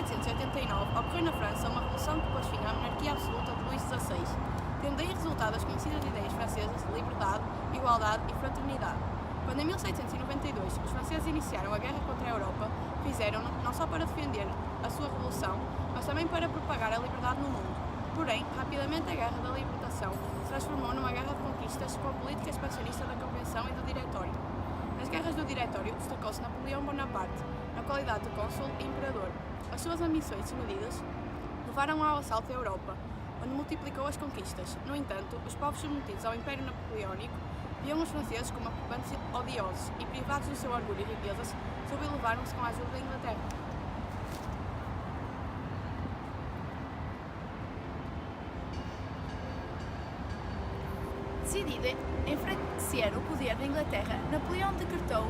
1889, ocorreu na França uma revolução que pôs fim à monarquia absoluta de Luís XVI, tendo daí resultado as conhecidas ideias francesas de liberdade, igualdade e fraternidade. Quando em 1792 os franceses iniciaram a guerra contra a Europa, fizeram-no não só para defender a sua revolução, mas também para propagar a liberdade no mundo. Porém, rapidamente a Guerra da Libertação se transformou numa guerra de conquistas com a política expansionista da Convenção e do Diretório. Nas guerras do Diretório destacou-se Napoleão Bonaparte, na qualidade de cônsul e imperador. As suas ambições desmedidas levaram ao assalto da Europa, onde multiplicou as conquistas. No entanto, os povos submetidos ao Império Napoleónico viam os franceses como ocupantes odiosos e, privados do seu orgulho e riquezas, sublevaram-se com a ajuda da Inglaterra. Decidido a enfraquecer o poder da Inglaterra, Napoleão decretou,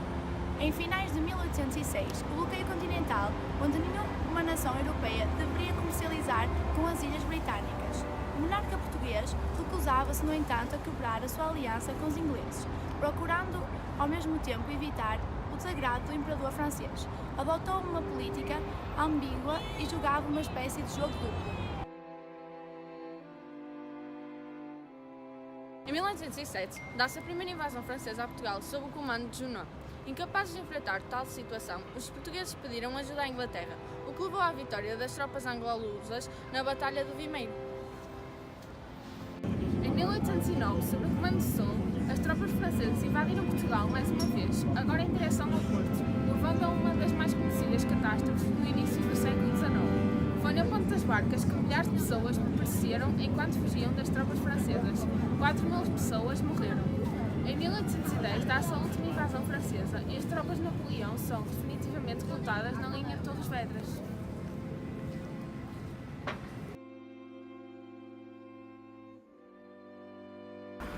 em finais de 1806, o bloqueio continental, onde nenhuma nação europeia deveria comercializar com as Ilhas Britânicas. O monarca português recusava-se, no entanto, a quebrar a sua aliança com os ingleses, procurando, ao mesmo tempo, evitar o desagrado do imperador francês. Adotou uma política ambígua e jogava uma espécie de jogo duplo. Em 1807, dá-se a primeira invasão francesa a Portugal sob o comando de Junot. Incapazes de enfrentar tal situação, os portugueses pediram ajuda à Inglaterra, o que levou à vitória das tropas anglo-lusas na Batalha do Vimeiro. Em 1809, sob o comando de Soult, as tropas francesas invadiram Portugal mais uma vez, agora em direção ao Porto, levando a uma das mais conhecidas catástrofes no início do século XIX. Foi na Ponte das Barcas que milhares de pessoas pereceram enquanto fugiam das tropas francesas. 4.000 pessoas morreram. Em 1810 dá-se a última invasão francesa e as tropas de Napoleão são definitivamente derrotadas na linha de Torres Vedras.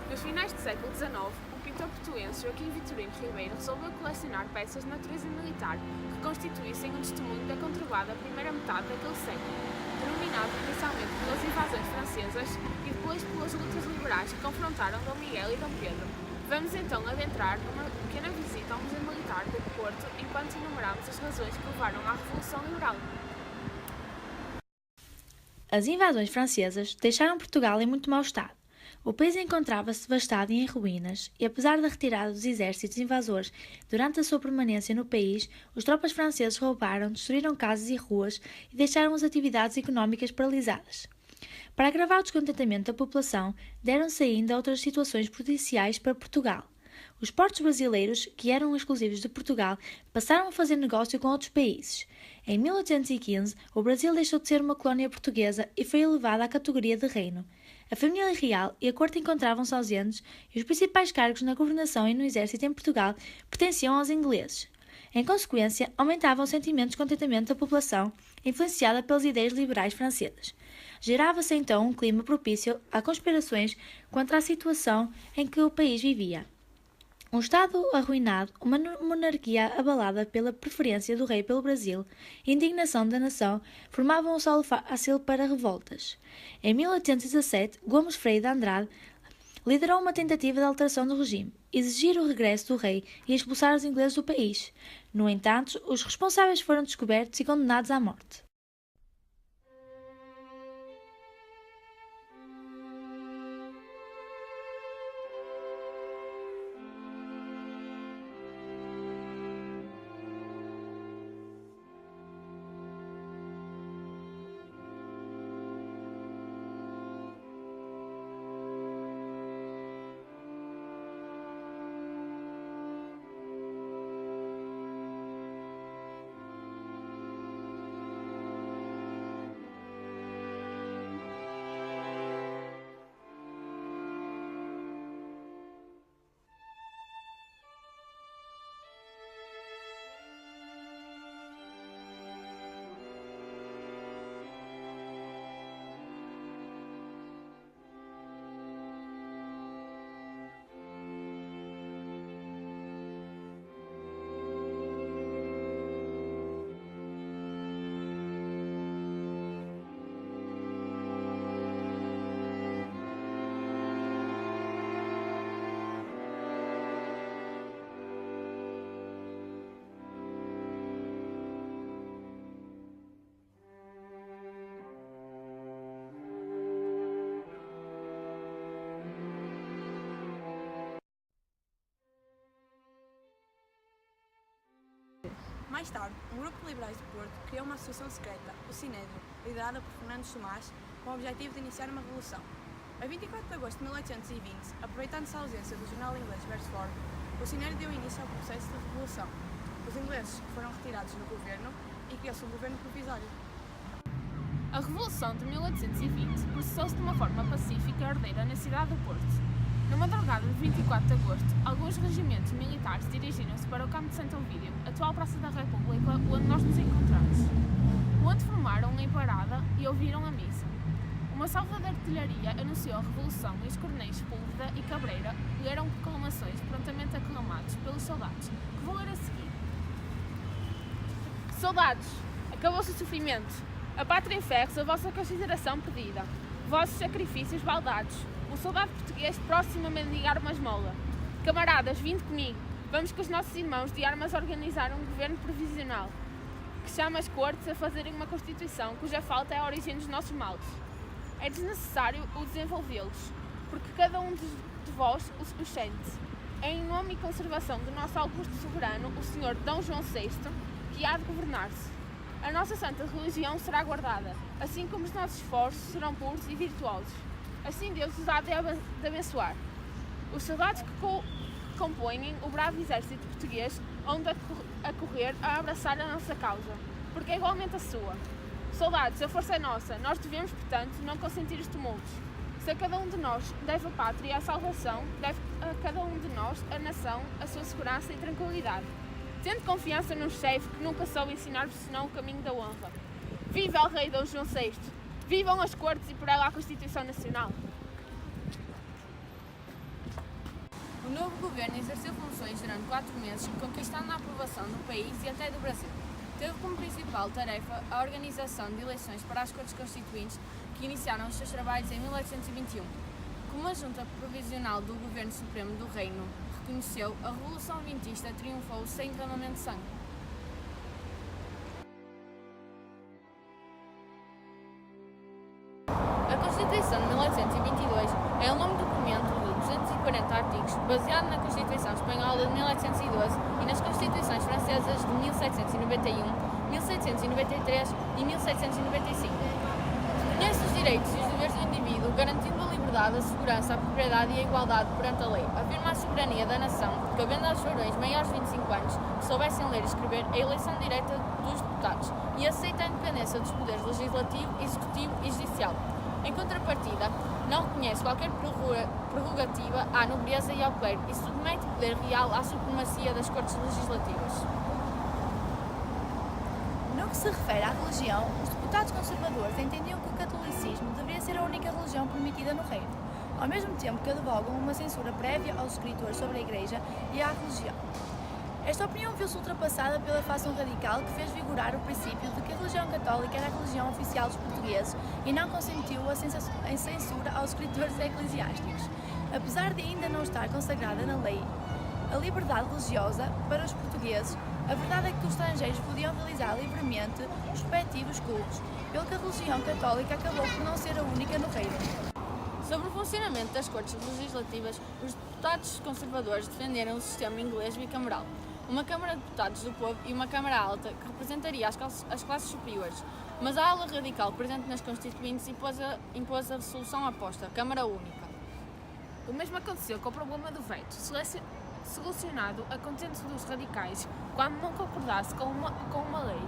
Nos finais do século XIX, o pintor portuense Joaquim Vitorino Ribeiro resolveu colecionar peças de natureza militar que constituíssem um testemunho da conturbada primeira metade daquele século, denominado inicialmente pelas invasões francesas e depois pelas lutas liberais que confrontaram Dom Miguel e Dom Pedro. Vamos então adentrar numa pequena visita ao Museu Militar do Porto enquanto enumeramos as razões que levaram à Revolução Liberal. As invasões francesas deixaram Portugal em muito mau estado. O país encontrava-se devastado e em ruínas, e apesar da retirada dos exércitos invasores durante a sua permanência no país, os tropas franceses roubaram, destruíram casas e ruas e deixaram as atividades económicas paralisadas. Para agravar o descontentamento da população, deram-se ainda outras situações prejudiciais para Portugal. Os portos brasileiros, que eram exclusivos de Portugal, passaram a fazer negócio com outros países. Em 1815, o Brasil deixou de ser uma colónia portuguesa e foi elevado à categoria de reino. A família real e a corte encontravam-se ausentes e os principais cargos na governação e no exército em Portugal pertenciam aos ingleses. Em consequência, aumentava o sentimento de descontentamento da população, influenciada pelas ideias liberais francesas. Gerava-se então um clima propício a conspirações contra a situação em que o país vivia. Um Estado arruinado, uma monarquia abalada pela preferência do rei pelo Brasil e indignação da nação formavam um solo fácil para revoltas. Em 1817, Gomes Freire de Andrade liderou uma tentativa de alteração do regime, exigir o regresso do rei e expulsar os ingleses do país. No entanto, os responsáveis foram descobertos e condenados à morte. Mais tarde, um grupo de liberais do Porto criou uma associação secreta, o Sinédrio, liderada por Fernando Tomás, com o objetivo de iniciar uma revolução. A 24 de agosto de 1820, aproveitando-se a ausência do jornal inglês Beresford, o Sinédrio deu início ao processo de revolução. Os ingleses foram retirados do governo e criou-se um governo provisório. A Revolução de 1820 processou-se de uma forma pacífica e ordeira na cidade do Porto. Na madrugada de 24 de agosto, alguns regimentos militares dirigiram-se para o campo de Santo Ovídio, atual Praça da República, onde nós nos encontramos, onde formaram em parada e ouviram a missa. Uma salva de artilharia anunciou a revolução e os coronéis Sepúlveda e Cabreira leram proclamações prontamente aclamados pelos soldados, que vão ler a seguir. Soldados, acabou-se o sofrimento. A pátria enferra-se a vossa consideração perdida. Vossos sacrifícios baldados. Um soldado português próximo a mendigar uma esmola. Camaradas, vinde comigo. Vamos com os nossos irmãos de armas organizar um governo provisional, que chama as cortes a fazerem uma Constituição cuja falta é a origem dos nossos males. É desnecessário o desenvolvê-los, porque cada um de vós os sente. É em nome e conservação do nosso augusto soberano, o Senhor D. João VI, que há de governar-se. A nossa santa religião será guardada, assim como os nossos esforços serão puros e virtuosos. Assim Deus os há de abençoar. Os soldados que compõem o bravo exército português hão de acorrer a abraçar a nossa causa, porque é igualmente a sua. Soldados, a força é nossa, nós devemos, portanto, não consentir os tumultos. Se a cada um de nós deve a pátria a salvação, deve a cada um de nós a nação a sua segurança e tranquilidade. Tendo confiança num chefe que nunca soube ensinar-vos senão o caminho da honra. Viva o rei D. João VI! Vivam as cortes e por ela a Constituição Nacional! O novo governo exerceu funções durante 4 meses, conquistando a aprovação do país e até do Brasil. Teve como principal tarefa a organização de eleições para as Cortes Constituintes, que iniciaram os seus trabalhos em 1821. Como a Junta Provisional do Governo Supremo do Reino reconheceu, a Revolução Vintista triunfou sem derramamento de sangue. A Constituição de 1822 é um longo documento de 240 artigos, baseado na Constituição Espanhola de 1812 e nas Constituições Francesas de 1791, 1793 e 1795. Reconhece os direitos e os deveres do indivíduo, garantindo a liberdade, a segurança, a propriedade e a igualdade perante a lei. Afirma a soberania da nação, cabendo aos varões maiores de 25 anos que soubessem ler e escrever a eleição direta dos deputados e aceita a independência dos poderes legislativo, executivo e judicial. Em contrapartida, não reconhece qualquer prerrogativa à nobreza e ao clero e submete o poder real à supremacia das cortes legislativas. No que se refere à religião, os deputados conservadores entendiam que o catolicismo deveria ser a única religião permitida no reino, ao mesmo tempo que advogam uma censura prévia aos escritores sobre a Igreja e à religião. Esta opinião viu-se ultrapassada pela facção radical que fez vigorar o princípio de que a religião católica era a religião oficial dos portugueses e não consentiu a censura aos escritores eclesiásticos. Apesar de ainda não estar consagrada na lei a liberdade religiosa para os portugueses, a verdade é que os estrangeiros podiam realizar livremente os respectivos cultos, pelo que a religião católica acabou por não ser a única no reino. Sobre o funcionamento das cortes legislativas, os deputados conservadores defenderam o sistema inglês bicameral, uma Câmara de Deputados do Povo e uma Câmara Alta que representaria as classes superiores, mas a ala radical presente nas Constituintes impôs a resolução oposta, Câmara Única. O mesmo aconteceu com o problema do veto, solucionado a contento dos radicais quando não concordasse com uma lei.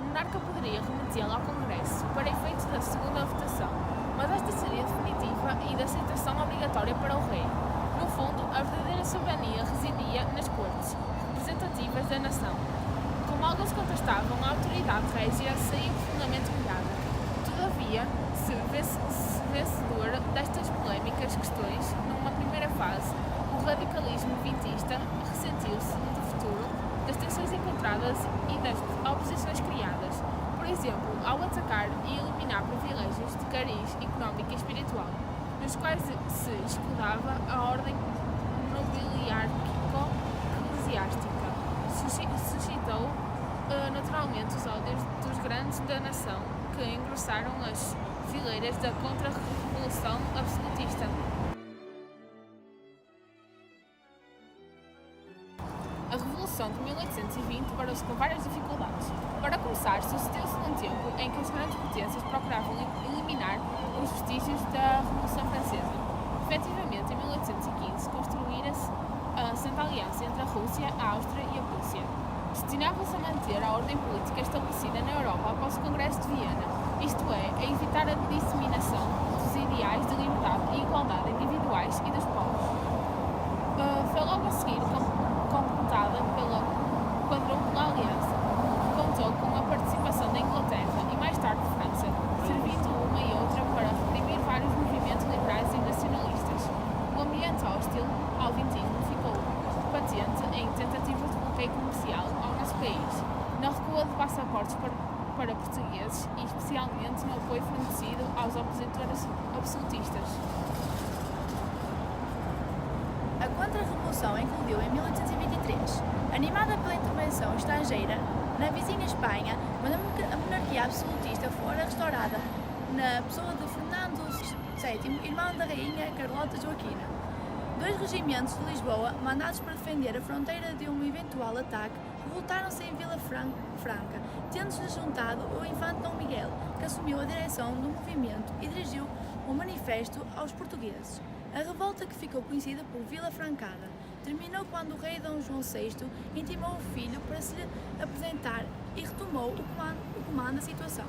O monarca poderia remetê-la ao Congresso para efeitos da segunda votação, mas esta seria definitiva e de aceitação obrigatória para o rei. No fundo, a verdadeira soberania residia nas cortes, representativas da nação. Como alguns contestavam, a autoridade régia saiu profundamente humilhada. Todavia, se vencedor destas polémicas questões, numa primeira fase, o radicalismo vintista ressentiu-se no futuro das tensões encontradas e das oposições criadas, por exemplo, ao atacar e eliminar privilégios de cariz económico e espiritual, nos quais se escudava a ordem nobiliárquico-eclesiástica. Suscitou naturalmente os ódios dos grandes da nação, que engrossaram as fileiras da contra-revolução absolutista. A Revolução de 1820 deparou-se com várias dificuldades. Para começar, sucedeu-se num tempo em que as grandes potências procuravam eliminar os vestígios da Revolução Francesa. Efetivamente, em 1815, construíra-se a Santa Aliança entre a Rússia, a Áustria e a Prússia. Destinava-se a manter a ordem política estabelecida na Europa após o Congresso de Viena, isto é, a evitar a disseminação dos ideais de liberdade e igualdade individuais e dos povos. Foi logo a seguir completada pela Quadrúpla Aliança, que contou com a participação da Inglaterra e mais tarde de França, servindo uma e outra para reprimir vários movimentos liberais e nacionalistas. O ambiente hostil ao vintismo ficou patente em tentativas de bloqueio comercial ao nosso país, na recua de passaportes para portugueses e especialmente no apoio fornecido aos opositores absolutistas. A Contra-Revolução eclodiu em 1823. Animada pela intervenção estrangeira na vizinha Espanha, quando a monarquia absolutista fora restaurada na pessoa de Fernando VII, irmão da rainha Carlota Joaquina. 2 regimentos de Lisboa, mandados para defender a fronteira de um eventual ataque, revoltaram-se em Vila Franca, tendo-se juntado o infante Dom Miguel, que assumiu a direção do movimento e dirigiu um manifesto aos portugueses. A revolta, que ficou conhecida por Vila Francada, terminou quando o rei Dom João VI intimou o filho para se lhe apresentar e retomou o comando da situação,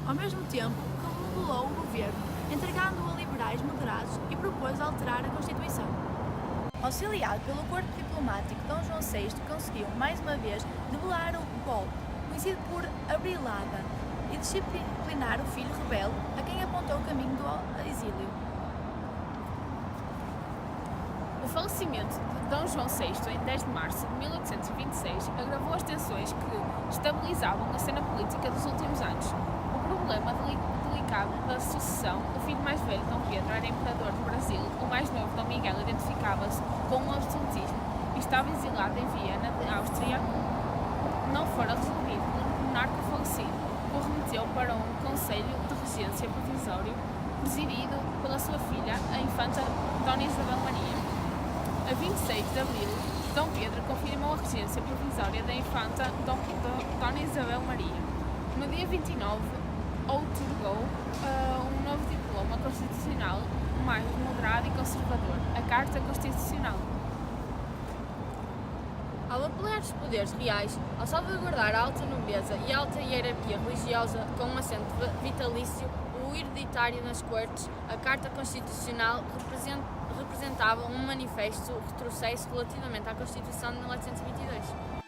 ao mesmo tempo que remodelou o governo, entregando-o a liberais moderados e propôs alterar a Constituição. Auxiliado pelo corpo diplomático, Dom João VI conseguiu, mais uma vez, debelar o golpe, conhecido por Abrilhada, e disciplinar o filho rebelde, a quem apontou o caminho do exílio. O falecimento de Dom João VI, em 10 de março de 1826, agravou as tensões que estabilizavam a cena política dos últimos anos. O problema delicado da sucessão, o filho mais velho, Dom Pedro, era imperador do Brasil, o mais novo, Dom Miguel, identificava-se com o absolutismo e estava exilado em Viena, de Áustria, não fora resolvido. O monarca falecido o remeteu para um conselho de regência provisório presidido pela sua filha, a infanta Dona Isabel Maria. A 26 de abril, Dom Pedro confirmou a regência provisória da infanta Dona Isabel Maria. No dia 29, outorgou um novo diploma constitucional mais moderado e conservador, a Carta Constitucional. Ao apelar os poderes reais, ao salvaguardar a alta nobreza e a alta hierarquia religiosa com um assento vitalício, o hereditário nas cortes, a Carta Constitucional representava um manifesto retrocesso relativamente à Constituição de 1822.